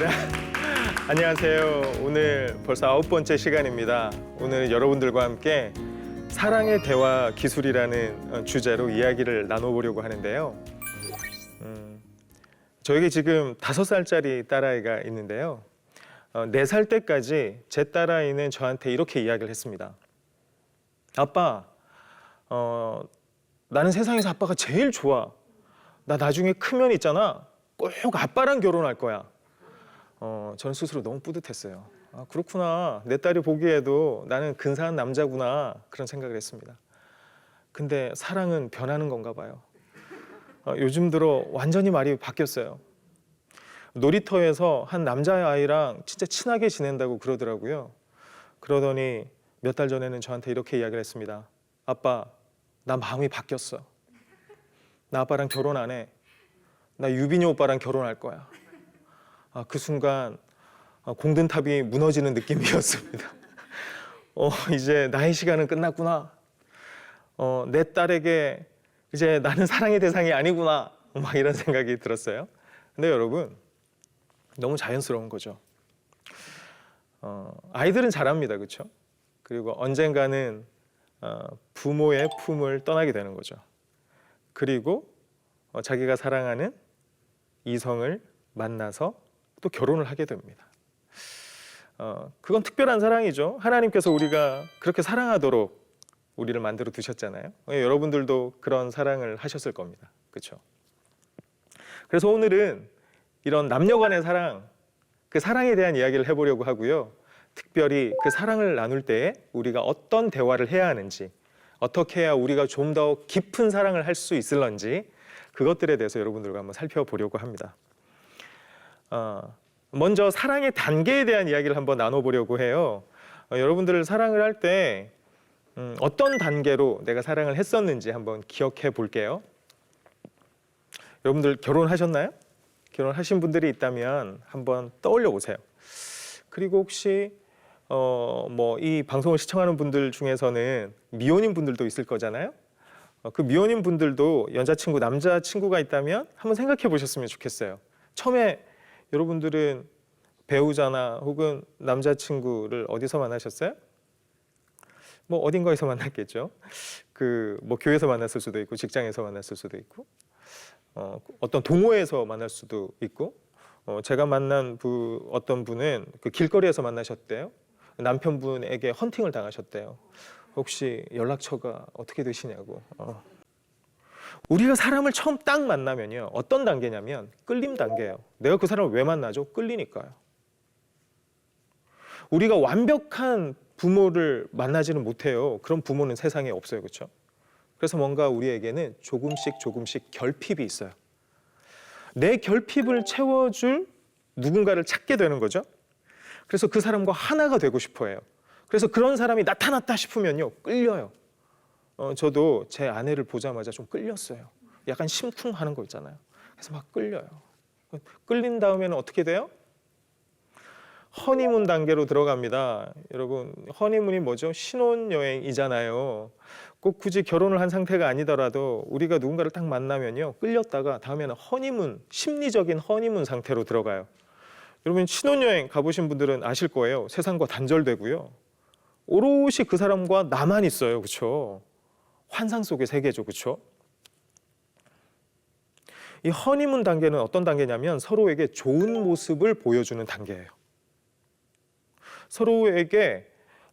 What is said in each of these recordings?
네, 안녕하세요. 오늘 벌써 9번째 시간입니다. 오늘 여러분들과 함께 사랑의 대화 기술이라는 주제로 이야기를 나눠보려고 하는데요. 저에게 지금 5살짜리 딸아이가 있는데요. 4살 때까지 제 딸아이는 저한테 이렇게 이야기를 했습니다. 아빠, 나는 세상에서 아빠가 제일 좋아. 나 나중에 크면 있잖아. 꼭 아빠랑 결혼할 거야. 저는 스스로 너무 뿌듯했어요. 아, 그렇구나. 내 딸이 보기에도 나는 근사한 남자구나. 그런 생각을 했습니다. 근데 사랑은 변하는 건가 봐요. 요즘 들어 완전히 말이 바뀌었어요. 놀이터에서 한 남자아이랑 진짜 친하게 지낸다고 그러더라고요. 그러더니 몇 달 전에는 저한테 이렇게 이야기를 했습니다. 아빠, 나 마음이 바뀌었어. 나 아빠랑 결혼 안 해. 나 유빈이 오빠랑 결혼할 거야. 그 순간 공든탑이 무너지는 느낌이었습니다. 이제 나의 시간은 끝났구나. 내 딸에게 이제 나는 사랑의 대상이 아니구나. 막 이런 생각이 들었어요. 근데 여러분, 너무 자연스러운 거죠. 아이들은 잘합니다. 그렇죠? 그리고 언젠가는 부모의 품을 떠나게 되는 거죠. 그리고 자기가 사랑하는 이성을 만나서 또 결혼을 하게 됩니다. 그건 특별한 사랑이죠. 하나님께서 우리가 그렇게 사랑하도록 우리를 만들어 두셨잖아요. 여러분들도 그런 사랑을 하셨을 겁니다. 그렇죠? 그래서 오늘은 이런 남녀 간의 사랑, 그 사랑에 대한 이야기를 해보려고 하고요. 특별히 그 사랑을 나눌 때 우리가 어떤 대화를 해야 하는지, 어떻게 해야 우리가 좀 더 깊은 사랑을 할 수 있을런지 그것들에 대해서 여러분들과 한번 살펴보려고 합니다. 먼저 사랑의 단계에 대한 이야기를 한번 나눠보려고 해요. 여러분들을 사랑을 할 때 어떤 단계로 내가 사랑을 했었는지 한번 기억해 볼게요. 여러분들 결혼하셨나요? 결혼하신 분들이 있다면 한번 떠올려 보세요. 그리고 혹시 이 방송을 시청하는 분들 중에서는 미혼인 분들도 있을 거잖아요. 그 미혼인 분들도 여자친구, 남자친구가 있다면 한번 생각해 보셨으면 좋겠어요. 처음에 여러분들은 배우자나 혹은 남자친구를 어디서 만나셨어요? 어딘가에서 만났겠죠. 교회에서 만났을 수도 있고, 직장에서 만났을 수도 있고, 어떤 동호회에서 만날 수도 있고, 제가 만난 어떤 분은 그 길거리에서 만나셨대요. 남편분에게 헌팅을 당하셨대요. 혹시 연락처가 어떻게 되시냐고. 우리가 사람을 처음 딱 만나면요, 어떤 단계냐면 끌림 단계예요. 내가 그 사람을 왜 만나죠? 끌리니까요. 우리가 완벽한 부모를 만나지는 못해요. 그런 부모는 세상에 없어요. 그렇죠? 그래서 뭔가 우리에게는 조금씩 결핍이 있어요. 내 결핍을 채워줄 누군가를 찾게 되는 거죠. 그래서 그 사람과 하나가 되고 싶어 해요. 그래서 그런 사람이 나타났다 싶으면요, 끌려요. 저도 제 아내를 보자마자 좀 끌렸어요. 약간 심쿵하는 거 있잖아요. 그래서 막 끌려요. 끌린 다음에는 어떻게 돼요? 허니문 단계로 들어갑니다. 여러분, 허니문이 뭐죠? 신혼여행이잖아요. 꼭 굳이 결혼을 한 상태가 아니더라도 우리가 누군가를 딱 만나면요, 끌렸다가 다음에는 허니문, 심리적인 허니문 상태로 들어가요. 여러분, 신혼여행 가보신 분들은 아실 거예요. 세상과 단절되고요. 오롯이 그 사람과 나만 있어요. 그렇죠? 환상 속의 세계죠. 그렇죠? 이 허니문 단계는 어떤 단계냐면 서로에게 좋은 모습을 보여주는 단계예요. 서로에게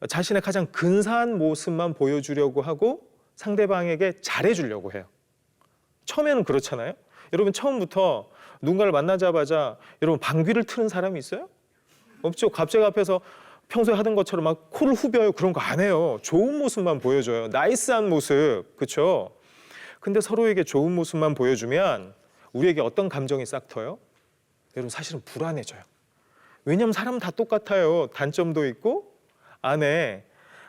자신의 가장 근사한 모습만 보여주려고 하고 상대방에게 잘해주려고 해요. 처음에는 그렇잖아요. 여러분, 처음부터 누군가를 만나자마자 여러분 방귀를 트는 사람이 있어요? 없죠. 갑자기 앞에서 평소에 하던 것처럼 막 코를 후벼요. 그런 거 안 해요. 좋은 모습만 보여줘요. 나이스한 모습. 그렇죠? 근데 서로에게 좋은 모습만 보여주면 우리에게 어떤 감정이 싹 터요? 여러분, 사실은 불안해져요. 왜냐하면 사람은 다 똑같아요. 단점도 있고 안에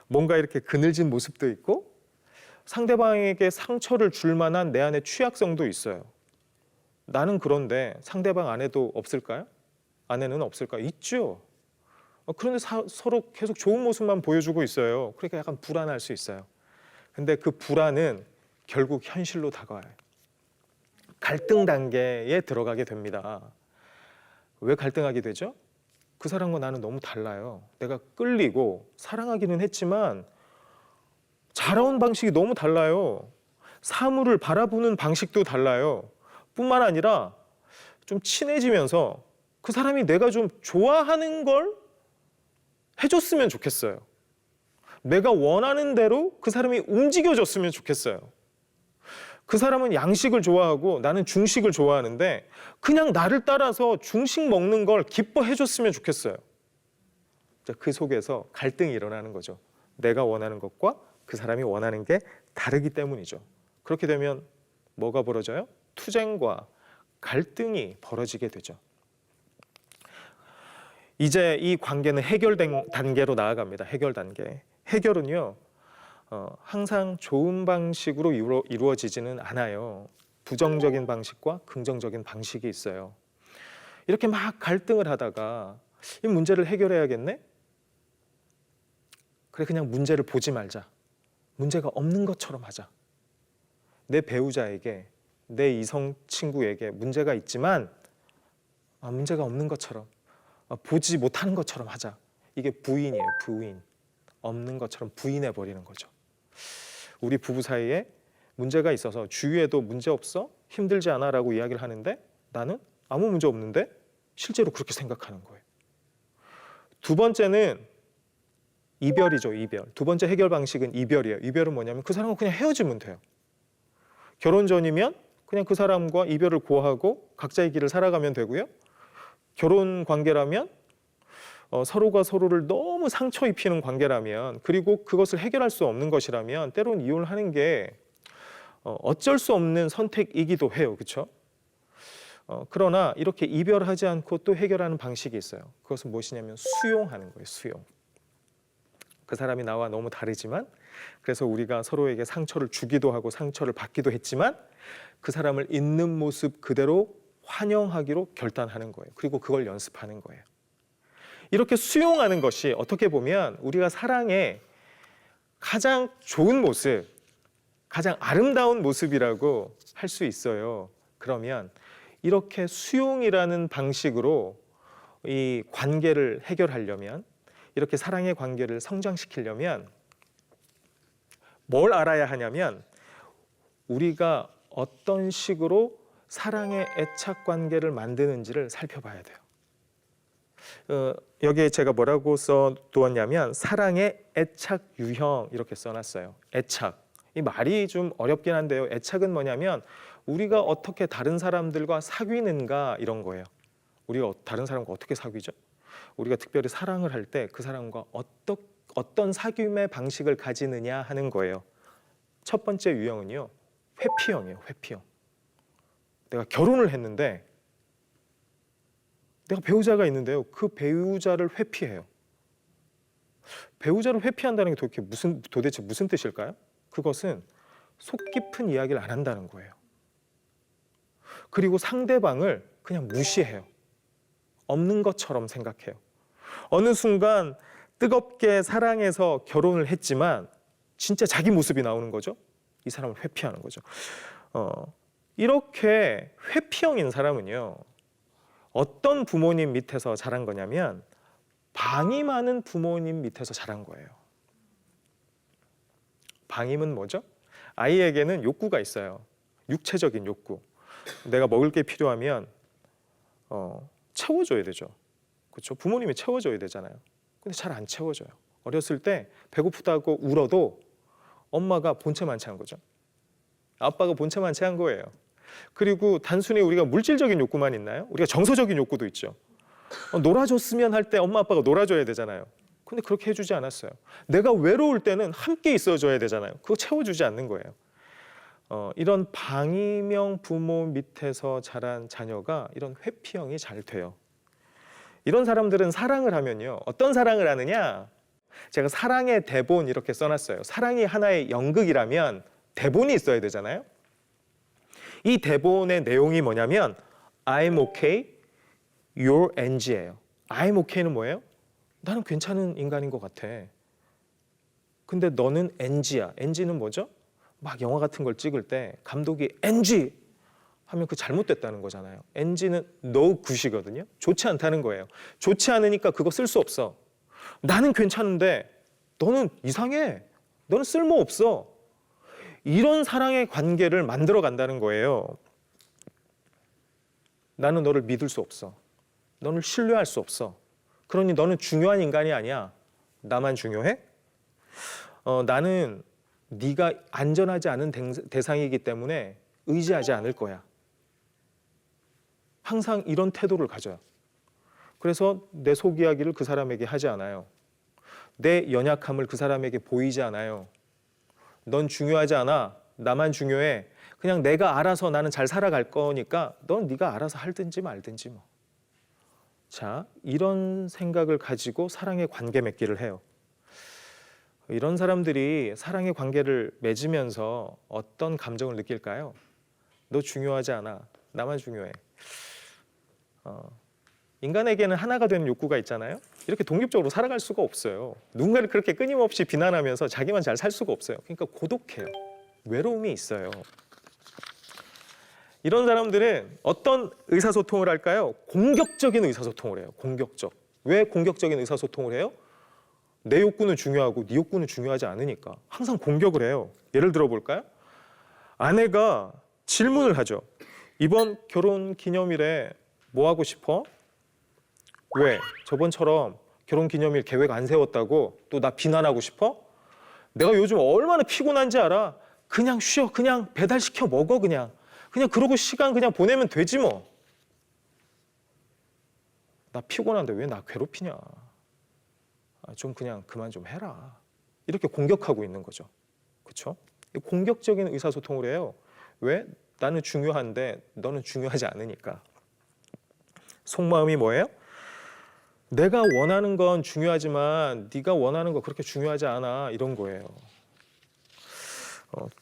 뭔가 이렇게 그늘진 모습도 있고 상대방에게 상처를 줄 만한 내 안에 취약성도 있어요. 나는 그런데 상대방 안에도 없을까요? 안에는 없을까요? 있죠. 그런데 서로 계속 좋은 모습만 보여주고 있어요. 그러니까 약간 불안할 수 있어요. 근데 그 불안은 결국 현실로 다가와요. 갈등 단계에 들어가게 됩니다. 왜 갈등하게 되죠? 그 사람과 나는 너무 달라요. 내가 끌리고 사랑하기는 했지만 자라온 방식이 너무 달라요. 사물을 바라보는 방식도 달라요. 뿐만 아니라 좀 친해지면서 그 사람이 내가 좀 좋아하는 걸 해줬으면 좋겠어요. 내가 원하는 대로 그 사람이 움직여줬으면 좋겠어요. 그 사람은 양식을 좋아하고 나는 중식을 좋아하는데 그냥 나를 따라서 중식 먹는 걸 기뻐해줬으면 좋겠어요. 그 속에서 갈등이 일어나는 거죠. 내가 원하는 것과 그 사람이 원하는 게 다르기 때문이죠. 그렇게 되면 뭐가 벌어져요? 투쟁과 갈등이 벌어지게 되죠. 이제 이 관계는 해결 단계로 나아갑니다. 해결 단계. 해결은요, 항상 좋은 방식으로 이루어지지는 않아요. 부정적인 방식과 긍정적인 방식이 있어요. 이렇게 막 갈등을 하다가 이 문제를 해결해야겠네? 그래, 그냥 문제를 보지 말자. 문제가 없는 것처럼 하자. 내 배우자에게, 내 이성 친구에게 문제가 있지만 문제가 없는 것처럼, 보지 못하는 것처럼 하자. 이게 부인이에요, 부인. 없는 것처럼 부인해버리는 거죠. 우리 부부 사이에 문제가 있어서 주위에도 문제 없어? 힘들지 않아? 라고 이야기를 하는데 나는 아무 문제 없는데 실제로 그렇게 생각하는 거예요. 두 번째는 이별이죠, 이별. 두 번째 해결 방식은 이별이에요. 이별은 뭐냐면 그 사람과 그냥 헤어지면 돼요. 결혼 전이면 그냥 그 사람과 이별을 고하고 각자의 길을 살아가면 되고요. 결혼 관계라면 서로가 서로를 너무 상처 입히는 관계라면, 그리고 그것을 해결할 수 없는 것이라면 때로는 이혼을 하는 게 어쩔 수 없는 선택이기도 해요. 그렇죠? 그러나 이렇게 이별하지 않고 또 해결하는 방식이 있어요. 그것은 무엇이냐면 수용하는 거예요. 수용. 그 사람이 나와 너무 다르지만, 그래서 우리가 서로에게 상처를 주기도 하고 상처를 받기도 했지만 그 사람을 있는 모습 그대로 환영하기로 결단하는 거예요. 그리고 그걸 연습하는 거예요. 이렇게 수용하는 것이 어떻게 보면 우리가 사랑의 가장 좋은 모습, 가장 아름다운 모습이라고 할 수 있어요. 그러면 이렇게 수용이라는 방식으로 이 관계를 해결하려면, 이렇게 사랑의 관계를 성장시키려면 뭘 알아야 하냐면 우리가 어떤 식으로 사랑의 애착 관계를 만드는지를 살펴봐야 돼요. 여기에 제가 뭐라고 써두었냐면 사랑의 애착 유형 이렇게 써놨어요. 애착. 이 말이 좀 어렵긴 한데요. 애착은 뭐냐면 우리가 어떻게 다른 사람들과 사귀는가 이런 거예요. 우리가 다른 사람과 어떻게 사귀죠? 우리가 특별히 사랑을 할 때 그 사람과 어떤 사귐의 방식을 가지느냐 하는 거예요. 첫 번째 유형은요, 회피형이에요. 회피형. 내가 결혼을 했는데 내가 배우자가 있는데요, 그 배우자를 회피해요. 배우자를 회피한다는 게 도대체 무슨 뜻일까요? 그것은 속 깊은 이야기를 안 한다는 거예요. 그리고 상대방을 그냥 무시해요. 없는 것처럼 생각해요. 어느 순간 뜨겁게 사랑해서 결혼을 했지만 진짜 자기 모습이 나오는 거죠. 이 사람을 회피하는 거죠. 이렇게 회피형인 사람은요, 어떤 부모님 밑에서 자란 거냐면 방임하는 부모님 밑에서 자란 거예요. 방임은 뭐죠? 아이에게는 욕구가 있어요. 육체적인 욕구. 내가 먹을 게 필요하면 채워줘야 되죠. 그렇죠? 부모님이 채워줘야 되잖아요. 근데 잘 안 채워줘요. 어렸을 때 배고프다고 울어도 엄마가 본체만 채한 거죠. 아빠가 본체만 채한 거예요. 그리고 단순히 우리가 물질적인 욕구만 있나요? 우리가 정서적인 욕구도 있죠. 놀아줬으면 할 때 엄마 아빠가 놀아줘야 되잖아요. 근데 그렇게 해주지 않았어요. 내가 외로울 때는 함께 있어줘야 되잖아요. 그거 채워주지 않는 거예요. 이런 방임형 부모 밑에서 자란 자녀가 이런 회피형이 잘 돼요. 이런 사람들은 사랑을 하면요, 어떤 사랑을 하느냐? 제가 사랑의 대본 이렇게 써놨어요. 사랑이 하나의 연극이라면 대본이 있어야 되잖아요. 이 대본의 내용이 뭐냐면 I'm okay, you're NG예요. I'm okay는 뭐예요? 나는 괜찮은 인간인 것 같아. 근데 너는 NG야. NG는 뭐죠? 막 영화 같은 걸 찍을 때 감독이 NG! 하면 그 잘못됐다는 거잖아요. NG는 no good이거든요. 좋지 않다는 거예요. 좋지 않으니까 그거 쓸 수 없어. 나는 괜찮은데 너는 이상해. 너는 쓸모없어. 이런 사랑의 관계를 만들어 간다는 거예요. 나는 너를 믿을 수 없어. 너를 신뢰할 수 없어. 그러니 너는 중요한 인간이 아니야. 나만 중요해? 나는 네가 안전하지 않은 대상이기 때문에 의지하지 않을 거야. 항상 이런 태도를 가져요. 그래서 내 속 이야기를 그 사람에게 하지 않아요. 내 연약함을 그 사람에게 보이지 않아요. 넌 중요하지 않아. 나만 중요해. 그냥 내가 알아서 나는 잘 살아갈 거니까 넌 네가 알아서 할든지 말든지 뭐. 자, 이런 생각을 가지고 사랑의 관계 맺기를 해요. 이런 사람들이 사랑의 관계를 맺으면서 어떤 감정을 느낄까요? 너 중요하지 않아. 나만 중요해. 인간에게는 하나가 되는 욕구가 있잖아요. 이렇게 독립적으로 살아갈 수가 없어요. 누군가를 그렇게 끊임없이 비난하면서 자기만 잘 살 수가 없어요. 그러니까 고독해요. 외로움이 있어요. 이런 사람들은 어떤 의사소통을 할까요? 공격적인 의사소통을 해요. 공격적. 왜 공격적인 의사소통을 해요? 내 욕구는 중요하고 네 욕구는 중요하지 않으니까 항상 공격을 해요. 예를 들어 볼까요? 아내가 질문을 하죠. 이번 결혼 기념일에 뭐 하고 싶어? 왜? 저번처럼 결혼 기념일 계획 안 세웠다고 또 나 비난하고 싶어? 내가 요즘 얼마나 피곤한지 알아? 그냥 쉬어. 그냥 배달시켜 먹어. 그냥 그러고 시간 그냥 보내면 되지 뭐. 나 피곤한데 왜 나 괴롭히냐? 좀 그냥 그만 좀 해라. 이렇게 공격하고 있는 거죠. 그렇죠? 공격적인 의사소통을 해요. 왜? 나는 중요한데 너는 중요하지 않으니까. 속마음이 뭐예요? 내가 원하는 건 중요하지만 네가 원하는 거 그렇게 중요하지 않아. 이런 거예요.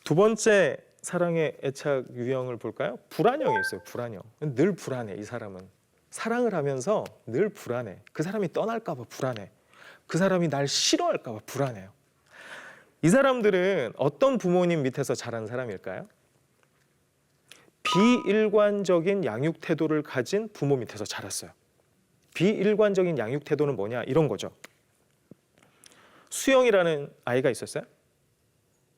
두 번째 사랑의 애착 유형을 볼까요? 불안형이 있어요. 불안형. 늘 불안해. 이 사람은. 사랑을 하면서 늘 불안해. 그 사람이 떠날까 봐 불안해. 그 사람이 날 싫어할까 봐 불안해요. 이 사람들은 어떤 부모님 밑에서 자란 사람일까요? 비일관적인 양육 태도를 가진 부모 밑에서 자랐어요. 비일관적인 양육 태도는 뭐냐? 이런 거죠. 수영이라는 아이가 있었어요.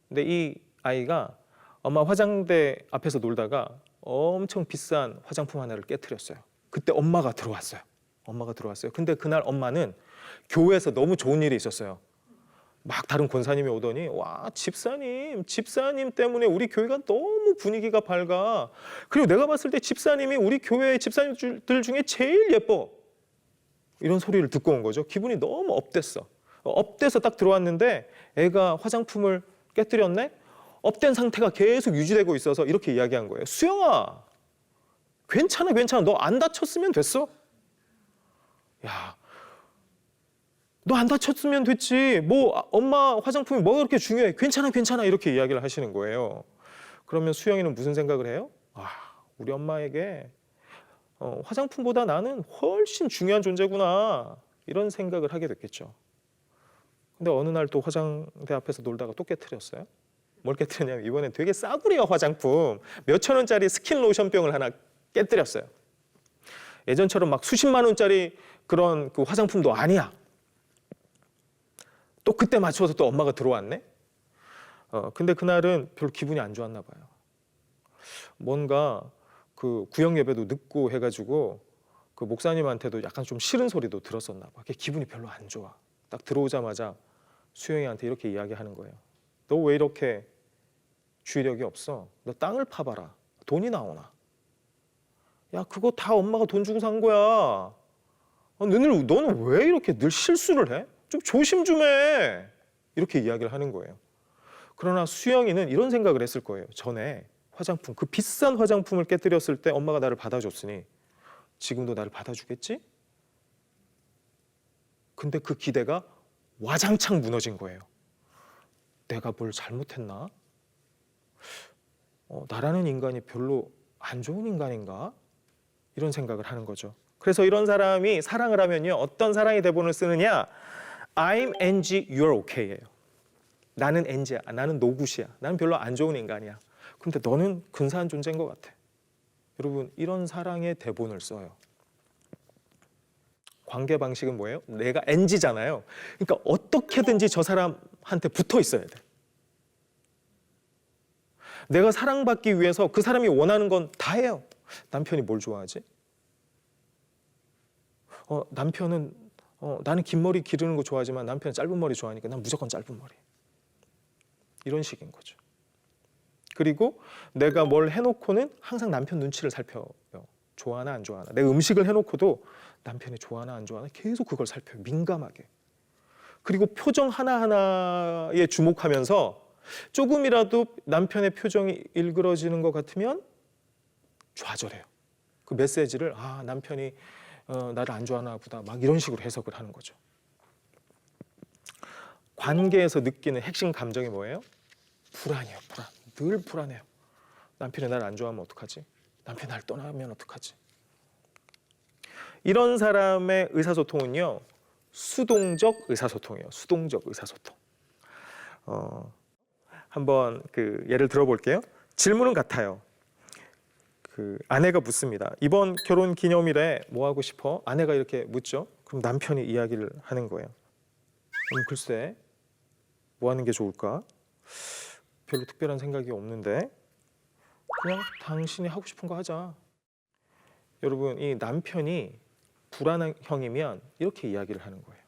근데 이 아이가 엄마 화장대 앞에서 놀다가 엄청 비싼 화장품 하나를 깨트렸어요. 그때 엄마가 들어왔어요. 근데 그날 엄마는 교회에서 너무 좋은 일이 있었어요. 막 다른 권사님이 오더니 와 집사님 때문에 우리 교회가 너무 분위기가 밝아. 그리고 내가 봤을 때 집사님이 우리 교회 집사님들 중에 제일 예뻐. 이런 소리를 듣고 온 거죠. 기분이 너무 업돼서 딱 들어왔는데 애가 화장품을 깨뜨렸네. 업된 상태가 계속 유지되고 있어서 이렇게 이야기한 거예요. 수영아 괜찮아 너 안 다쳤으면 됐어. 야, 너 안 다쳤으면 됐지. 뭐 엄마 화장품이 뭐가 그렇게 중요해. 괜찮아 이렇게 이야기를 하시는 거예요. 그러면 수영이는 무슨 생각을 해요? 우리 엄마에게 화장품보다 나는 훨씬 중요한 존재구나. 이런 생각을 하게 됐겠죠. 근데 어느 날 또 화장대 앞에서 놀다가 또 깨트렸어요. 뭘 깨트렸냐면 이번엔 되게 싸구려 화장품 몇천 원짜리 스킨 로션병을 하나 깨트렸어요. 예전처럼 막 수십만 원짜리 그런 그 화장품도 아니야. 또 그때 맞춰서 또 엄마가 들어왔네. 근데 그날은 별로 기분이 안 좋았나 봐요. 뭔가 그 구역 예배도 늦고 해가지고 그 목사님한테도 약간 좀 싫은 소리도 들었었나 봐. 기분이 별로 안 좋아. 딱 들어오자마자 수영이한테 이렇게 이야기하는 거예요. 너 왜 이렇게 주의력이 없어? 너 땅을 파봐라. 돈이 나오나? 야, 그거 다 엄마가 돈 주고 산 거야. 너는 왜 이렇게 늘 실수를 해? 좀 조심 좀 해. 이렇게 이야기를 하는 거예요. 그러나 수영이는 이런 생각을 했을 거예요. 전에 화장품, 그 비싼 화장품을 깨뜨렸을 때 엄마가 나를 받아줬으니 지금도 나를 받아주겠지? 근데 그 기대가 와장창 무너진 거예요. 내가 뭘 잘못했나? 나라는 인간이 별로 안 좋은 인간인가? 이런 생각을 하는 거죠. 그래서 이런 사람이 사랑을 하면요, 어떤 사랑의 대본을 쓰느냐? I'm NG, you're OK예요. 나는 NG야, 나는 노굿이야, 나는 별로 안 좋은 인간이야. 근데 너는 근사한 존재인 것 같아. 여러분 이런 사랑의 대본을 써요. 관계 방식은 뭐예요? 내가 NG잖아요. 그러니까 어떻게든지 저 사람한테 붙어 있어야 돼. 내가 사랑받기 위해서 그 사람이 원하는 건 다 해요. 남편이 뭘 좋아하지? 남편은 나는 긴 머리 기르는 거 좋아하지만 남편은 짧은 머리 좋아하니까 난 무조건 짧은 머리. 이런 식인 거죠. 그리고 내가 뭘 해놓고는 항상 남편 눈치를 살펴요. 좋아하나 안 좋아하나. 내가 음식을 해놓고도 남편이 좋아하나 안 좋아하나 계속 그걸 살펴요. 민감하게. 그리고 표정 하나하나에 주목하면서 조금이라도 남편의 표정이 일그러지는 것 같으면 좌절해요. 그 메시지를 남편이 나를 안 좋아하나 보다 막 이런 식으로 해석을 하는 거죠. 관계에서 느끼는 핵심 감정이 뭐예요? 불안이에요. 불안. 늘 불안해요. 남편이 나를 안 좋아하면 어떡하지? 남편이 나를 떠나면 어떡하지? 이런 사람의 의사소통은요, 수동적 의사소통이에요. 수동적 의사소통. 한번 그 예를 들어볼게요. 질문은 같아요. 그 아내가 묻습니다. 이번 결혼 기념일에 뭐 하고 싶어? 아내가 이렇게 묻죠. 그럼 남편이 이야기를 하는 거예요. 글쎄, 뭐 하는 게 좋을까? 별로 특별한 생각이 없는데 그냥 당신이 하고 싶은 거 하자. 여러분, 이 남편이 불안형이면 이렇게 이야기를 하는 거예요.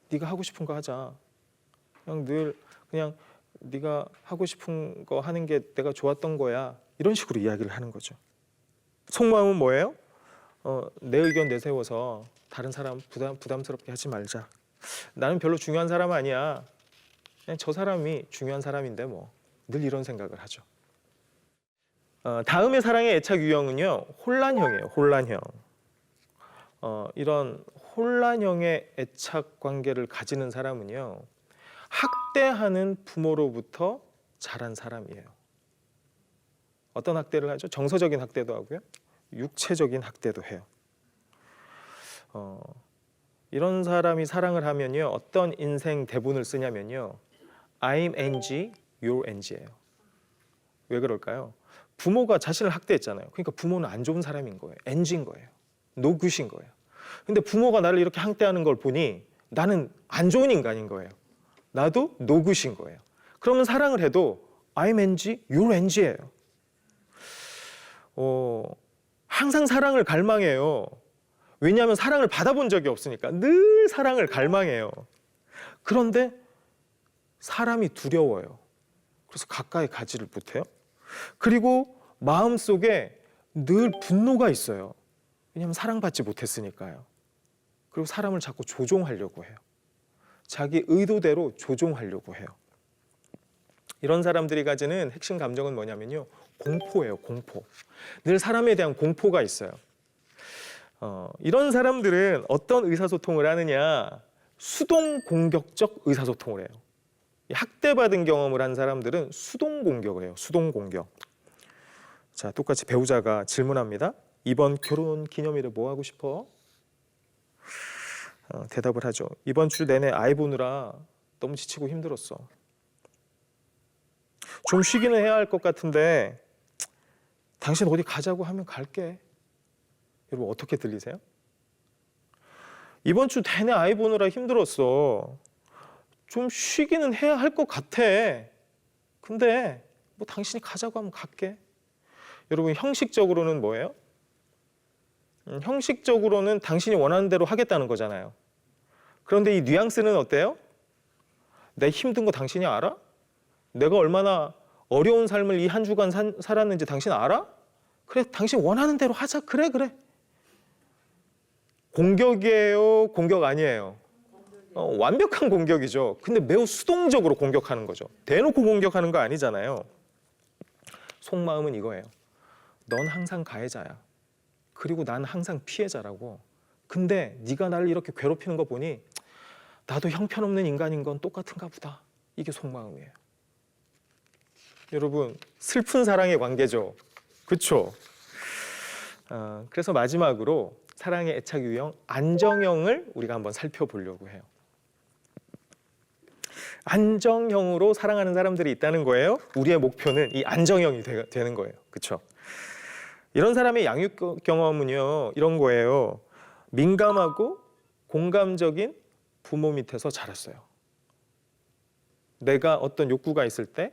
네가 하고 싶은 거 하자. 그냥 네가 하고 싶은 거 하는 게 내가 좋았던 거야. 이런 식으로 이야기를 하는 거죠. 속마음은 뭐예요? 내 의견 내세워서 다른 사람 부담스럽게 하지 말자. 나는 별로 중요한 사람 아니야. 그냥 저 사람이 중요한 사람인데 뭐. 늘 이런 생각을 하죠. 다음의 사랑의 애착 유형은요, 혼란형이에요. 혼란형. 이런 혼란형의 애착 관계를 가지는 사람은요, 학대하는 부모로부터 자란 사람이에요. 어떤 학대를 하죠? 정서적인 학대도 하고요, 육체적인 학대도 해요. 이런 사람이 사랑을 하면요, 어떤 인생 대본을 쓰냐면요, I'm NG, you're NG예요. 왜 그럴까요? 부모가 자신을 학대했잖아요. 그러니까 부모는 안 좋은 사람인 거예요. NG인 거예요. 노굿인 거예요. 근데 부모가 나를 이렇게 학대하는 걸 보니 나는 안 좋은 인간인 거예요. 나도 노굿인 거예요. 그러면 사랑을 해도 I'm NG, you're NG예요. 항상 사랑을 갈망해요. 왜냐하면 사랑을 받아본 적이 없으니까 늘 사랑을 갈망해요. 그런데 사람이 두려워요. 그래서 가까이 가지를 못해요. 그리고 마음속에 늘 분노가 있어요. 왜냐하면 사랑받지 못했으니까요. 그리고 사람을 자꾸 조종하려고 해요. 자기 의도대로 조종하려고 해요. 이런 사람들이 가지는 핵심 감정은 뭐냐면요, 공포예요. 공포. 늘 사람에 대한 공포가 있어요. 이런 사람들은 어떤 의사소통을 하느냐, 수동 공격적 의사소통을 해요. 학대받은 경험을 한 사람들은 수동 공격을 해요. 수동 공격. 자, 똑같이 배우자가 질문합니다. 이번 결혼 기념일에 뭐 하고 싶어? 대답을 하죠. 이번 주 내내 아이 보느라 너무 지치고 힘들었어. 좀 쉬기는 해야 할 것 같은데 당신 어디 가자고 하면 갈게. 여러분 어떻게 들리세요? 이번 주 내내 아이 보느라 힘들었어. 좀 쉬기는 해야 할 것 같아. 근데 뭐 당신이 가자고 하면 갈게. 여러분 형식적으로는 뭐예요? 형식적으로는 당신이 원하는 대로 하겠다는 거잖아요. 그런데 이 뉘앙스는 어때요? 내 힘든 거 당신이 알아? 내가 얼마나 어려운 삶을 이 한 주간 살았는지 당신 알아? 그래, 당신 원하는 대로 하자. 그래. 공격이에요? 공격 아니에요? 완벽한 공격이죠. 근데 매우 수동적으로 공격하는 거죠. 대놓고 공격하는 거 아니잖아요. 속마음은 이거예요. 넌 항상 가해자야. 그리고 난 항상 피해자라고. 근데 네가 나를 이렇게 괴롭히는 거 보니 나도 형편없는 인간인 건 똑같은가 보다. 이게 속마음이에요. 여러분 슬픈 사랑의 관계죠. 그렇죠? 그래서 마지막으로 사랑의 애착 유형 안정형을 우리가 한번 살펴보려고 해요. 안정형으로 사랑하는 사람들이 있다는 거예요. 우리의 목표는 이 안정형이 되는 거예요. 그렇죠? 이런 사람의 양육 경험은요, 이런 거예요. 민감하고 공감적인 부모 밑에서 자랐어요. 내가 어떤 욕구가 있을 때,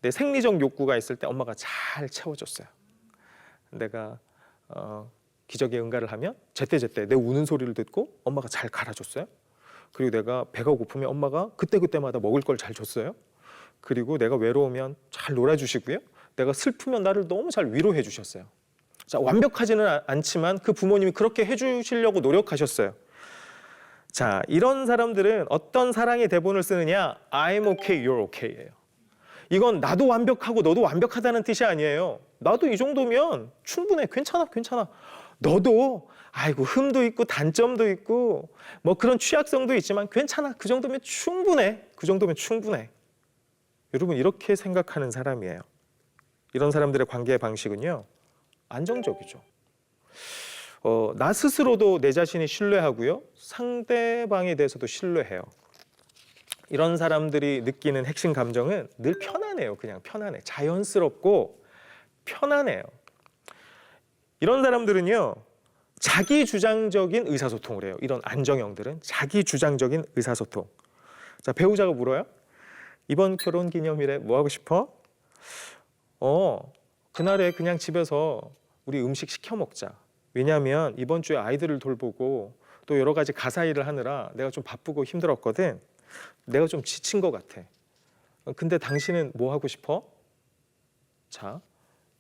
내 생리적 욕구가 있을 때 엄마가 잘 채워줬어요. 내가 기저귀에 응가를 하면 제때제때 내 우는 소리를 듣고 엄마가 잘 갈아줬어요. 그리고 내가 배가 고프면 엄마가 그때그때마다 먹을 걸 잘 줬어요. 그리고 내가 외로우면 잘 놀아주시고요. 내가 슬프면 나를 너무 잘 위로해 주셨어요. 자, 완벽하지는 않지만 그 부모님이 그렇게 해주시려고 노력하셨어요. 자, 이런 사람들은 어떤 사랑의 대본을 쓰느냐? I'm okay, you're okay예요. 이건 나도 완벽하고 너도 완벽하다는 뜻이 아니에요. 나도 이 정도면 충분해, 괜찮아, 괜찮아. 너도 아이고 흠도 있고 단점도 있고 뭐 그런 취약성도 있지만 괜찮아. 그 정도면 충분해. 그 정도면 충분해. 여러분 이렇게 생각하는 사람이에요. 이런 사람들의 관계 방식은요, 안정적이죠. 나 스스로도 내 자신이 신뢰하고요, 상대방에 대해서도 신뢰해요. 이런 사람들이 느끼는 핵심 감정은 늘 편안해요. 그냥 편안해. 자연스럽고 편안해요. 이런 사람들은요, 자기 주장적인 의사소통을 해요. 이런 안정형들은 자기 주장적인 의사소통. 자, 배우자가 물어요. 이번 결혼기념일에 뭐 하고 싶어? 그날에 그냥 집에서 우리 음식 시켜 먹자. 왜냐하면 이번 주에 아이들을 돌보고 또 여러 가지 가사 일을 하느라 내가 좀 바쁘고 힘들었거든. 내가 좀 지친 것 같아. 근데 당신은 뭐 하고 싶어? 자,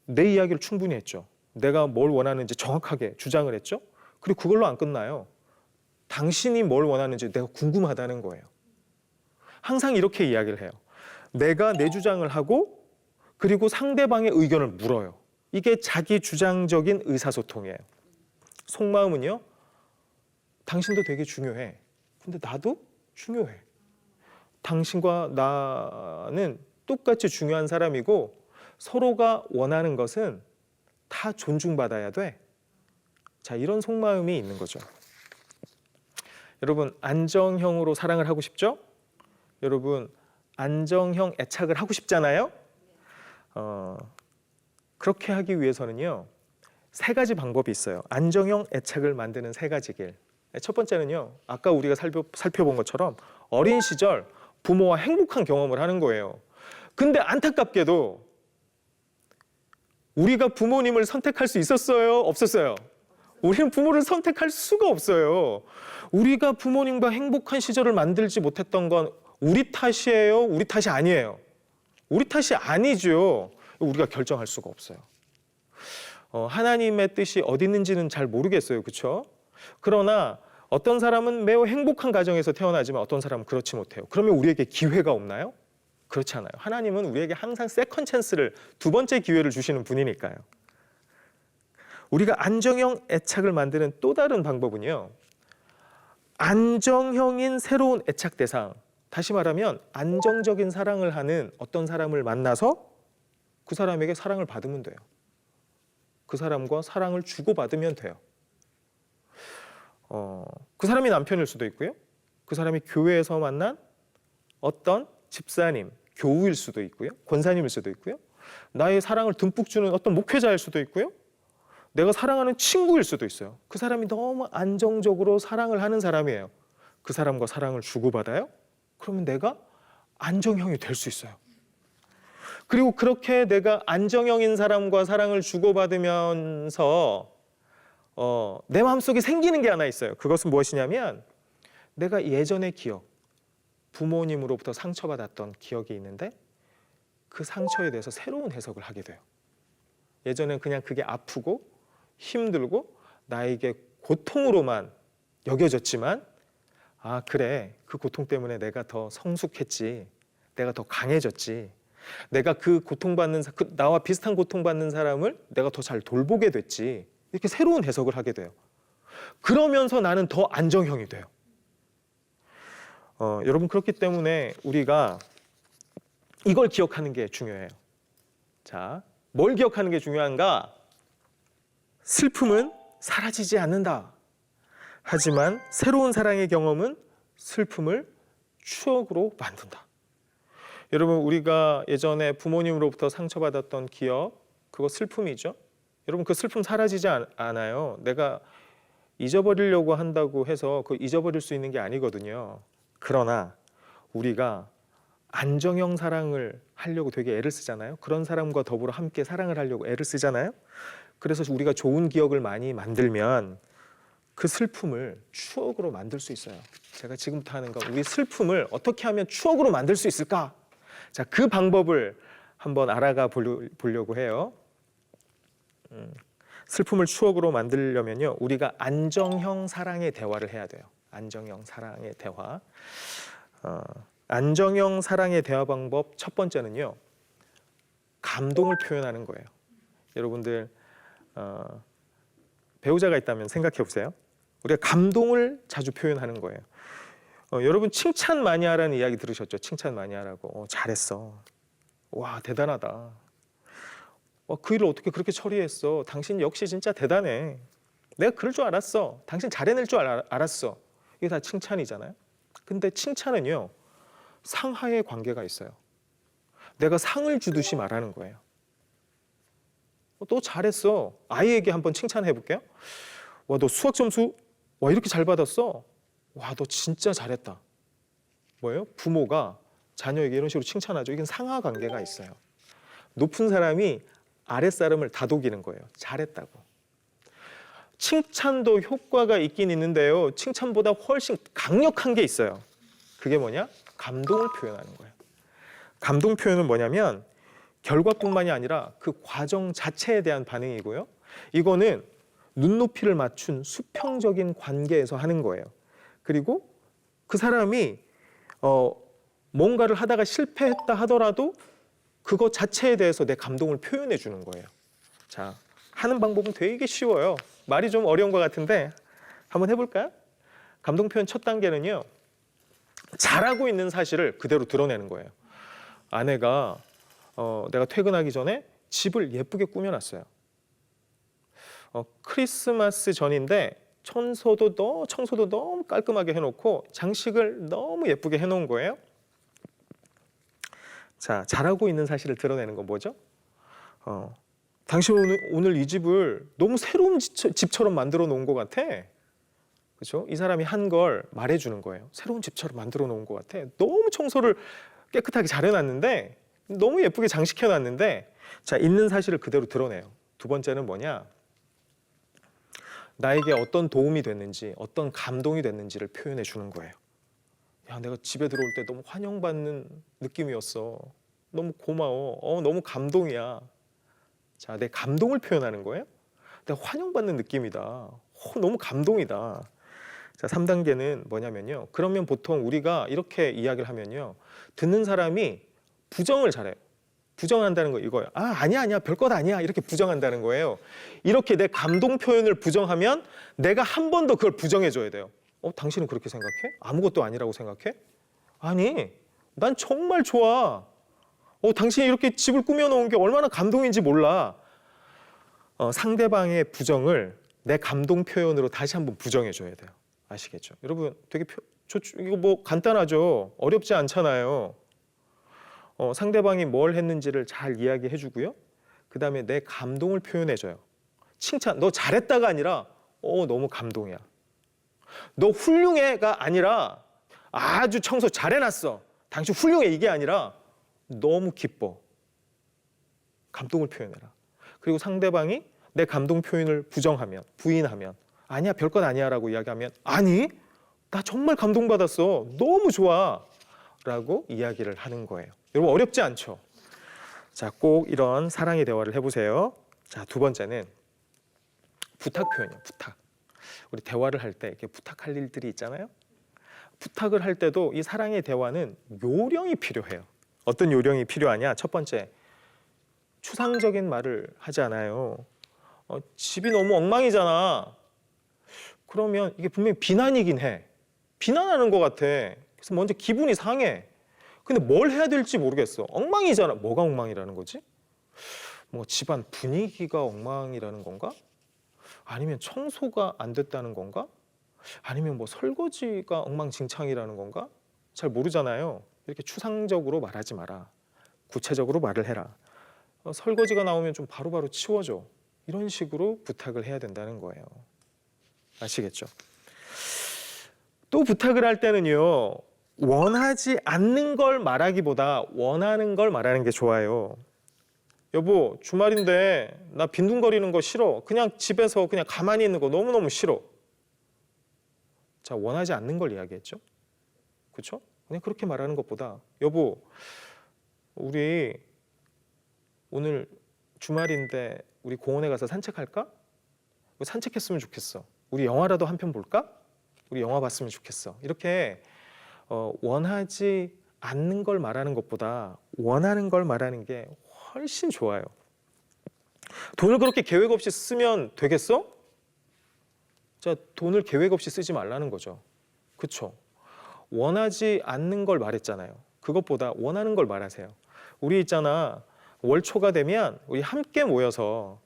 내 이야기를 충분히 했죠. 내가 뭘 원하는지 정확하게 주장을 했죠. 그리고 그걸로 안 끝나요. 당신이 뭘 원하는지 내가 궁금하다는 거예요. 항상 이렇게 이야기를 해요. 내가 내 주장을 하고 그리고 상대방의 의견을 물어요. 이게 자기 주장적인 의사소통이에요. 속마음은요, 당신도 되게 중요해. 근데 나도 중요해. 당신과 나는 똑같이 중요한 사람이고 서로가 원하는 것은 다 존중받아야 돼. 자, 이런 속마음이 있는 거죠. 여러분, 안정형으로 사랑을 하고 싶죠? 여러분, 안정형 애착을 하고 싶잖아요? 그렇게 하기 위해서는요, 세 가지 방법이 있어요. 안정형 애착을 만드는 세 가지 길. 첫 번째는요, 아까 우리가 살펴본 것처럼 어린 시절 부모와 행복한 경험을 하는 거예요. 근데 안타깝게도 우리가 부모님을 선택할 수 있었어요? 없었어요? 우리는 부모를 선택할 수가 없어요. 우리가 부모님과 행복한 시절을 만들지 못했던 건 우리 탓이에요? 우리 탓이 아니에요? 우리 탓이 아니죠. 우리가 결정할 수가 없어요. 하나님의 뜻이 어디 있는지는 잘 모르겠어요. 그렇죠? 그러나 어떤 사람은 매우 행복한 가정에서 태어나지만 어떤 사람은 그렇지 못해요. 그러면 우리에게 기회가 없나요? 그렇지 않아요. 하나님은 우리에게 항상 세컨 찬스를, 두 번째 기회를 주시는 분이니까요. 우리가 안정형 애착을 만드는 또 다른 방법은요, 안정형인 새로운 애착 대상, 다시 말하면 안정적인 사랑을 하는 어떤 사람을 만나서 그 사람에게 사랑을 받으면 돼요. 그 사람과 사랑을 주고받으면 돼요. 그 사람이 남편일 수도 있고요. 그 사람이 교회에서 만난 어떤 집사님, 교우일 수도 있고요. 권사님일 수도 있고요. 나의 사랑을 듬뿍 주는 어떤 목회자일 수도 있고요. 내가 사랑하는 친구일 수도 있어요. 그 사람이 너무 안정적으로 사랑을 하는 사람이에요. 그 사람과 사랑을 주고받아요. 그러면 내가 안정형이 될 수 있어요. 그리고 그렇게 내가 안정형인 사람과 사랑을 주고받으면서 내 마음속에 생기는 게 하나 있어요. 그것은 무엇이냐면 내가 예전의 기억, 부모님으로부터 상처받았던 기억이 있는데 그 상처에 대해서 새로운 해석을 하게 돼요. 예전엔 그냥 그게 아프고 힘들고 나에게 고통으로만 여겨졌지만, 아 그래, 그 고통 때문에 내가 더 성숙했지, 내가 더 강해졌지, 내가 그 고통받는 나와 비슷한 고통받는 사람을 내가 더 잘 돌보게 됐지, 이렇게 새로운 해석을 하게 돼요. 그러면서 나는 더 안정형이 돼요. 여러분, 그렇기 때문에 우리가 이걸 기억하는 게 중요해요. 자, 뭘 기억하는 게 중요한가? 슬픔은 사라지지 않는다. 하지만 새로운 사랑의 경험은 슬픔을 추억으로 만든다. 여러분, 우리가 예전에 부모님으로부터 상처받았던 기억, 그거 슬픔이죠. 여러분 그 슬픔 사라지지 않아요. 내가 잊어버리려고 한다고 해서 그 잊어버릴 수 있는 게 아니거든요. 그러나 우리가 안정형 사랑을 하려고 되게 애를 쓰잖아요. 그런 사람과 더불어 함께 사랑을 하려고 애를 쓰잖아요. 그래서 우리가 좋은 기억을 많이 만들면 그 슬픔을 추억으로 만들 수 있어요. 제가 지금부터 하는 건 우리 슬픔을 어떻게 하면 추억으로 만들 수 있을까? 자, 그 방법을 한번 알아가 보려고 해요. 슬픔을 추억으로 만들려면요, 우리가 안정형 사랑의 대화를 해야 돼요. 안정형 사랑의 대화. 안정형 사랑의 대화 방법 첫 번째는요, 감동을 표현하는 거예요. 여러분들 배우자가 있다면 생각해 보세요. 우리가 감동을 자주 표현하는 거예요. 여러분 칭찬 많이 하라는 이야기 들으셨죠? 칭찬 많이 하라고. 잘했어. 와, 대단하다. 그 일을 어떻게 그렇게 처리했어? 당신 역시 진짜 대단해. 내가 그럴 줄 알았어. 당신 잘해낼 줄 알았어. 이게 다 칭찬이잖아요. 근데 칭찬은요, 상하의 관계가 있어요. 내가 상을 주듯이 말하는 거예요. 또 잘했어. 아이에게 한번 칭찬해 볼게요. 와, 너 수학 점수 이렇게 잘 받았어. 와, 너 진짜 잘했다. 뭐예요? 부모가 자녀에게 이런 식으로 칭찬하죠. 이건 상하 관계가 있어요. 높은 사람이 아랫사람을 다독이는 거예요. 잘했다고. 칭찬도 효과가 있긴 있는데요, 칭찬보다 훨씬 강력한 게 있어요. 그게 뭐냐? 감동을 표현하는 거예요. 감동 표현은 뭐냐면 결과뿐만이 아니라 그 과정 자체에 대한 반응이고요, 이거는 눈높이를 맞춘 수평적인 관계에서 하는 거예요. 그리고 그 사람이 뭔가를 하다가 실패했다 하더라도 그것 자체에 대해서 내 감동을 표현해 주는 거예요. 자, 하는 방법은 되게 쉬워요. 말이 좀 어려운 것 같은데 한번 해볼까요? 감동 표현 첫 단계는요, 잘하고 있는 사실을 그대로 드러내는 거예요. 아내가 내가 퇴근하기 전에 집을 예쁘게 꾸며놨어요. 크리스마스 전인데 청소도 너무 깔끔하게 해놓고 장식을 너무 예쁘게 해놓은 거예요. 자, 잘하고 있는 사실을 드러내는 건 뭐죠? 당신 오늘 이 집을 너무 새로운 집처럼 만들어 놓은 것 같아. 그렇죠? 이 사람이 한 걸 말해주는 거예요. 새로운 집처럼 만들어 놓은 것 같아. 너무 청소를 깨끗하게 잘 해놨는데, 너무 예쁘게 장식해놨는데, 자, 있는 사실을 그대로 드러내요. 두 번째는 뭐냐? 나에게 어떤 도움이 됐는지, 어떤 감동이 됐는지를 표현해 주는 거예요. 야, 내가 집에 들어올 때 너무 환영받는 느낌이었어. 너무 고마워. 너무 감동이야. 자, 내 감동을 표현하는 거예요. 내가 환영받는 느낌이다. 너무 감동이다. 자, 3단계는 뭐냐면요, 그러면 보통 우리가 이렇게 이야기를 하면요, 듣는 사람이 부정을 잘해요. 부정한다는 거 이거예요. 아니야 별것 아니야, 이렇게 부정한다는 거예요. 이렇게 내 감동 표현을 부정하면 내가 한 번 더 그걸 부정해 줘야 돼요. 당신은 그렇게 생각해? 아무것도 아니라고 생각해? 아니, 난 정말 좋아. 당신이 이렇게 집을 꾸며놓은 게 얼마나 감동인지 몰라. 상대방의 부정을 내 감동 표현으로 다시 한번 부정해 줘야 돼요. 아시겠죠? 여러분 되게 이거 뭐 간단하죠? 어렵지 않잖아요. 상대방이 뭘 했는지를 잘 이야기해 주고요, 그 다음에 내 감동을 표현해 줘요. 칭찬, 너 잘했다가 아니라 너무 감동이야. 너 훌륭해가 아니라 아주 청소 잘해놨어, 당신 훌륭해, 이게 아니라 너무 기뻐. 감동을 표현해라. 그리고 상대방이 내 감동 표현을 부인하면 아니야 별것 아니야 라고 이야기하면, 아니 나 정말 감동받았어, 너무 좋아 라고 이야기를 하는 거예요. 여러분 어렵지 않죠? 자, 꼭 이런 사랑의 대화를 해보세요. 자, 두 번째는 부탁 표현이에요. 부탁. 우리 대화를 할 때 이렇게 부탁할 일들이 있잖아요. 부탁을 할 때도 이 사랑의 대화는 요령이 필요해요. 어떤 요령이 필요하냐? 첫 번째, 추상적인 말을 하지 않아요. 집이 너무 엉망이잖아. 그러면 이게 분명히 비난이긴 해. 비난하는 것 같아. 그래서 먼저 기분이 상해. 근데 뭘 해야 될지 모르겠어. 엉망이잖아. 뭐가 엉망이라는 거지? 뭐 집안 분위기가 엉망이라는 건가? 아니면 청소가 안 됐다는 건가? 아니면 뭐 설거지가 엉망진창이라는 건가? 잘 모르잖아요. 이렇게 추상적으로 말하지 마라. 구체적으로 말을 해라. 설거지가 나오면 좀 바로바로 치워줘. 이런 식으로 부탁을 해야 된다는 거예요. 아시겠죠? 또 부탁을 할 때는요, 원하지 않는 걸 말하기보다 원하는 걸 말하는 게 좋아요. 여보, 주말인데 나 빈둥거리는 거 싫어. 그냥 집에서 그냥 가만히 있는 거 너무너무 싫어. 자, 원하지 않는 걸 이야기했죠. 그렇죠? 그냥 그렇게 말하는 것보다 여보, 우리 오늘 주말인데 우리 공원에 가서 산책할까? 산책했으면 좋겠어. 우리 영화라도 한 편 볼까? 우리 영화 봤으면 좋겠어. 이렇게 원하지 않는 걸 말하는 것보다 원하는 걸 말하는 게 훨씬 좋아요. 돈을 그렇게 계획 없이 쓰면 되겠어? 자, 돈을 계획 없이 쓰지 말라는 거죠. 그렇죠? 원하지 않는 걸 말했잖아요. 그것보다 원하는 걸 말하세요. 우리 있잖아, 월초가 되면 우리 함께 모여서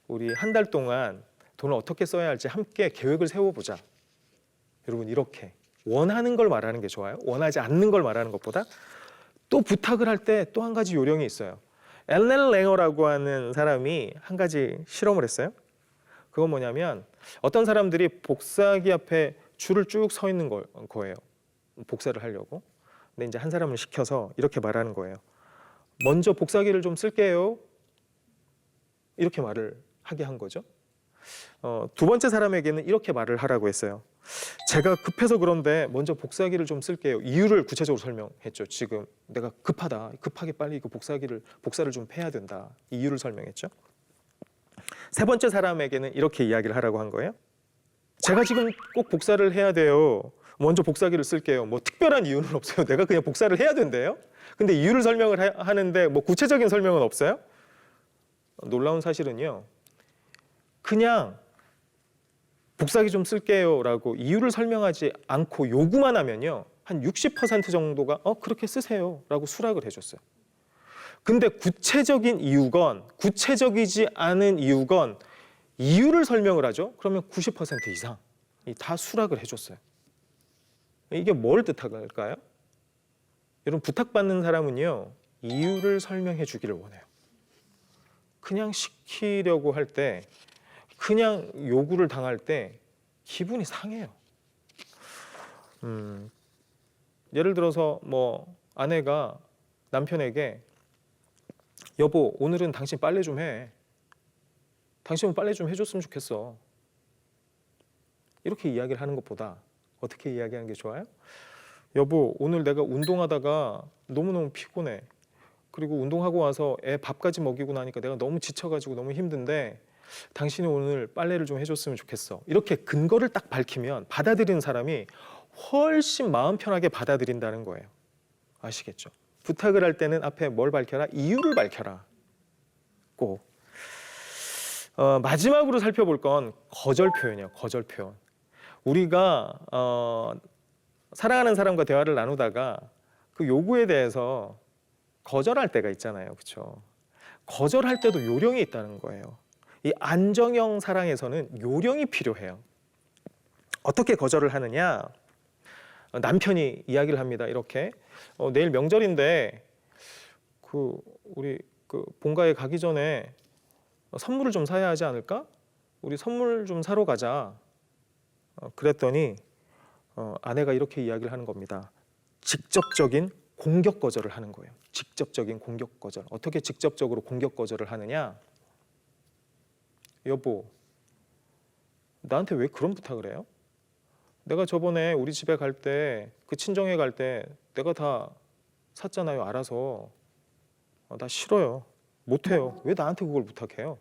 우리 한 달 동안 돈을 어떻게 써야 할지 함께 계획을 세워보자. 여러분, 이렇게 원하는 걸 말하는 게 좋아요. 원하지 않는 걸 말하는 것보다. 또 부탁을 할 때 또 한 가지 요령이 있어요. 엘렌 랭어라고 하는 사람이 한 가지 실험을 했어요. 그건 뭐냐면 어떤 사람들이 복사기 앞에 줄을 쭉 서 있는 거예요. 복사를 하려고. 근데 이제 한 사람을 시켜서 이렇게 말하는 거예요. 먼저 복사기를 좀 쓸게요. 이렇게 말을 하게 한 거죠. 두 번째 사람에게는 이렇게 말을 하라고 했어요. 제가 급해서 그런데 먼저 복사기를 좀 쓸게요. 이유를 구체적으로 설명했죠. 지금 내가 급하다. 급하게 빨리 그 복사를 좀 해야 된다. 이유를 설명했죠. 세 번째 사람에게는 이렇게 이야기를 하라고 한 거예요. 제가 지금 꼭 복사를 해야 돼요. 먼저 복사기를 쓸게요. 뭐 특별한 이유는 없어요. 내가 그냥 복사를 해야 된대요. 근데 이유를 설명을 하는데 뭐 구체적인 설명은 없어요. 놀라운 사실은요. 그냥 복사기 좀 쓸게요 라고 이유를 설명하지 않고 요구만 하면요. 한 60% 정도가 그렇게 쓰세요 라고 수락을 해줬어요. 근데 구체적인 이유건 구체적이지 않은 이유건 이유를 설명을 하죠. 그러면 90% 이상 다 수락을 해줬어요. 이게 뭘 뜻할까요? 여러분, 부탁받는 사람은요. 이유를 설명해 주기를 원해요. 그냥 시키려고 할 때, 그냥 요구를 당할 때 기분이 상해요. 예를 들어서 뭐 아내가 남편에게 여보, 오늘은 당신 빨래 좀 해. 당신은 빨래 좀 해줬으면 좋겠어. 이렇게 이야기를 하는 것보다 어떻게 이야기하는 게 좋아요? 여보, 오늘 내가 운동하다가 너무너무 피곤해. 그리고 운동하고 와서 애 밥까지 먹이고 나니까 내가 너무 지쳐가지고 너무 힘든데 당신이 오늘 빨래를 좀 해줬으면 좋겠어. 이렇게 근거를 딱 밝히면 받아들이는 사람이 훨씬 마음 편하게 받아들인다는 거예요. 아시겠죠? 부탁을 할 때는 앞에 뭘 밝혀라? 이유를 밝혀라. 꼭. 마지막으로 살펴볼 건 거절 표현이에요. 거절 표현. 우리가 사랑하는 사람과 대화를 나누다가 그 요구에 대해서 거절할 때가 있잖아요. 그렇죠? 거절할 때도 요령이 있다는 거예요. 이 안정형 사랑에서는 요령이 필요해요. 어떻게 거절을 하느냐? 남편이 이야기를 합니다. 이렇게 내일 명절인데 우리 본가에 가기 전에 선물을 좀 사야 하지 않을까? 우리 선물 좀 사러 가자. 그랬더니 아내가 이렇게 이야기를 하는 겁니다. 직접적인 공격 거절을 하는 거예요. 직접적인 공격 거절. 어떻게 직접적으로 공격 거절을 하느냐? 여보, 나한테 왜 그런 부탁을 해요? 내가 저번에 우리 집에 갈 때, 그 친정에 갈 때 내가 다 샀잖아요. 알아서. 나 싫어요. 못해요. 왜 나한테 그걸 부탁해요?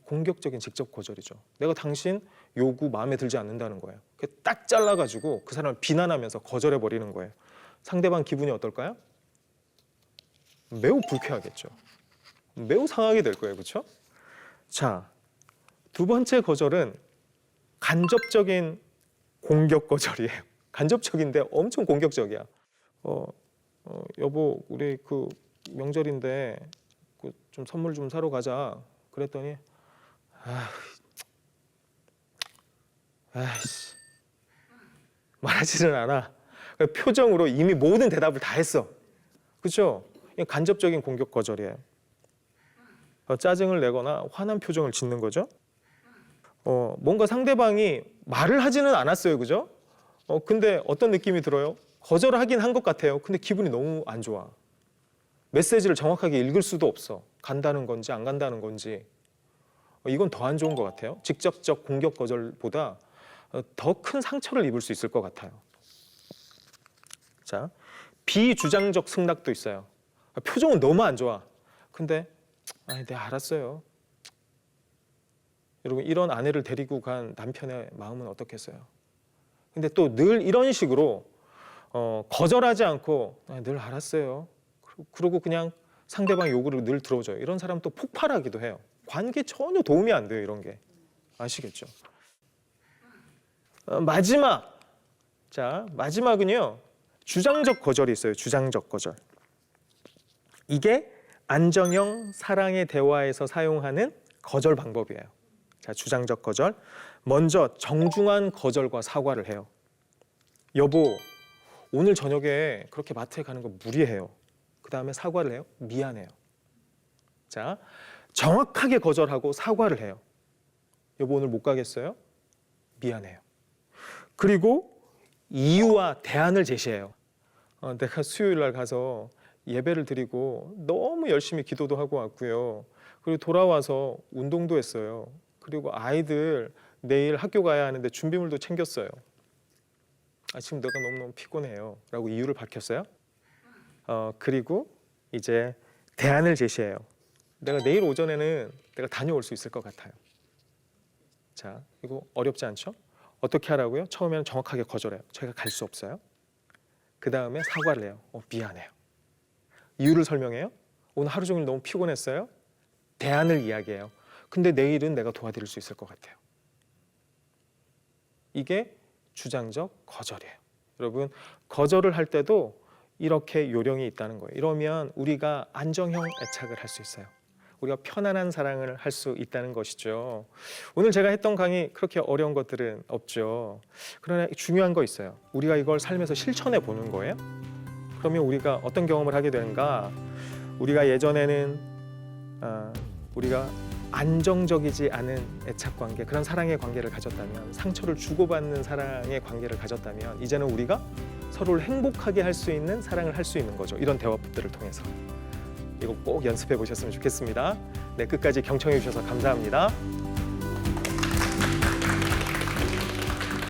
공격적인 직접 거절이죠. 내가 당신 요구 마음에 들지 않는다는 거예요. 딱 잘라가지고 그 사람을 비난하면서 거절해버리는 거예요. 상대방 기분이 어떨까요? 매우 불쾌하겠죠. 매우 상하게 될 거예요. 그렇죠? 자, 두 번째 거절은 간접적인 공격 거절이에요. 간접적인데 엄청 공격적이야. 여보, 우리 그 명절인데 좀 선물 좀 사러 가자. 그랬더니 아이씨, 말하지는 않아. 표정으로 이미 모든 대답을 다 했어. 그렇죠? 간접적인 공격 거절이에요. 짜증을 내거나 화난 표정을 짓는 거죠. 뭔가 상대방이 말을 하지는 않았어요, 그죠? 근데 어떤 느낌이 들어요? 거절하긴 한 것 같아요. 근데 기분이 너무 안 좋아. 메시지를 정확하게 읽을 수도 없어. 간다는 건지 안 간다는 건지. 이건 더 안 좋은 것 같아요. 직접적 공격 거절보다 더 큰 상처를 입을 수 있을 것 같아요. 자, 비주장적 승낙도 있어요. 표정은 너무 안 좋아. 근데 네, 알았어요. 여러분, 이런 아내를 데리고 간 남편의 마음은 어떻겠어요? 근데 또 늘 이런 식으로 거절하지 않고 늘 알았어요. 그러고 그냥 상대방 요구를 늘 들어줘요. 이런 사람 또 폭발하기도 해요. 관계 전혀 도움이 안 돼요, 이런 게. 아시겠죠? 마지막. 자, 마지막은요. 주장적 거절이 있어요. 주장적 거절. 이게 안정형 사랑의 대화에서 사용하는 거절 방법이에요. 자, 주장적 거절. 먼저 정중한 거절과 사과를 해요. 여보, 오늘 저녁에 그렇게 마트에 가는 거 무리해요. 그 다음에 사과를 해요. 미안해요. 자, 정확하게 거절하고 사과를 해요. 여보, 오늘 못 가겠어요? 미안해요. 그리고 이유와 대안을 제시해요. 내가 수요일 날 가서 예배를 드리고 너무 열심히 기도도 하고 왔고요. 그리고 돌아와서 운동도 했어요. 그리고 아이들 내일 학교 가야 하는데 준비물도 챙겼어요. 지금 내가 너무너무 피곤해요. 라고 이유를 밝혔어요. 그리고 이제 대안을 제시해요. 내가 내일 오전에는 내가 다녀올 수 있을 것 같아요. 자, 이거 어렵지 않죠? 어떻게 하라고요? 처음에는 정확하게 거절해요. 제가 갈 수 없어요. 그 다음에 사과를 해요. 미안해요. 이유를 설명해요. 오늘 하루 종일 너무 피곤했어요. 대안을 이야기해요. 근데 내일은 내가 도와드릴 수 있을 것 같아요. 이게 주장적 거절이에요. 여러분, 거절을 할 때도 이렇게 요령이 있다는 거예요. 이러면 우리가 안정형 애착을 할 수 있어요. 우리가 편안한 사랑을 할 수 있다는 것이죠. 오늘 제가 했던 강의 그렇게 어려운 것들은 없죠. 그러나 중요한 거 있어요. 우리가 이걸 삶에서 실천해 보는 거예요. 그러면 우리가 어떤 경험을 하게 되는가? 우리가 예전에는 우리가 안정적이지 않은 애착 관계, 그런 사랑의 관계를 가졌다면, 상처를 주고받는 사랑의 관계를 가졌다면, 이제는 우리가 서로를 행복하게 할 수 있는 사랑을 할 수 있는 거죠. 이런 대화법들을 통해서. 이거 꼭 연습해 보셨으면 좋겠습니다. 네, 끝까지 경청해 주셔서 감사합니다.